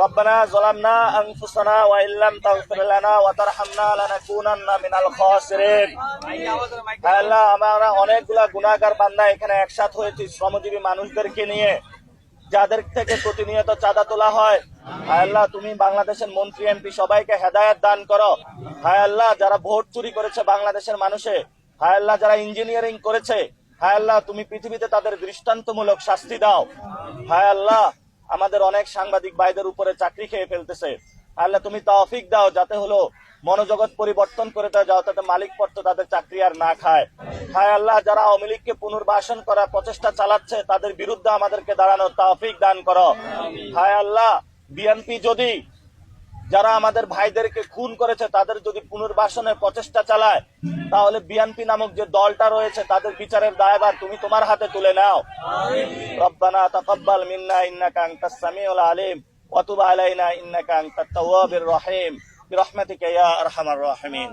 রব্বানা যালামনা আনফুসানা ওয়া ইল্লাম তাগফির লানা ওয়া তারহামনা লানাকুনান্না মিনাল খাসিরিন। আল্লাহ, আমরা অনেকগুলা গুনাহগার বান্দা এখানে একসাথে হয়েছি শ্রমজীবী মানুষদেরকে নিয়ে, যাদের থেকে প্রতিনিয়ত চাঁদা তোলা হয়। হায় আল্লাহ, তুমি বাংলাদেশের মন্ত্রী এমপি সবাইকে হেদায়েত দান করো। হায় আল্লাহ, যারা ভোট চুরি করেছে বাংলাদেশের মানুষে, হায় আল্লাহ যারা ইঞ্জিনিয়ারিং করেছে, হায় আল্লাহ তুমি পৃথিবীতে তাদের দৃষ্টান্তমূলক শাস্তি দাও। হায় আল্লাহ, আমাদের অনেক সাংবাদিক ভাইদের উপরে চাকরি খেয়ে ফেলতেছে। আল্লাহ তুমি তৌফিক দাও যাতে হলো মনোজগৎ পরিবর্তন করে যাও, তাতে মালিক পর্যন্ত তাদের চাকরি আর না খায়। হায় আল্লাহ, যারা আওয়ামী লীগকে পুনর্বাসন করার প্রচেষ্টা চালাচ্ছে তাদের বিরুদ্ধে আমাদেরকে দাঁড়ানোর তৌফিক দান করো। হায় আল্লাহ, বিএনপি যদি যারা আমাদের ভাইদেরকে খুন করেছে তাদের যদি পুনর্বাসনের প্রচেষ্টা চালায়, তাহলে বিএনপি নামক যে দলটা রয়েছে তাদের বিচারের দায়ভার তুমি তোমার হাতে তুলে নাও। রব্বানা তাকাব্বাল মিন্না ইন্নাকা আনতাস সামিউল আলিম ওয়া তুব আলাইনা ইন্নাকা আনতাত তাওয়াবির রহিম বিরহমাতিকা ইয়া আরহামার রাহিমিন।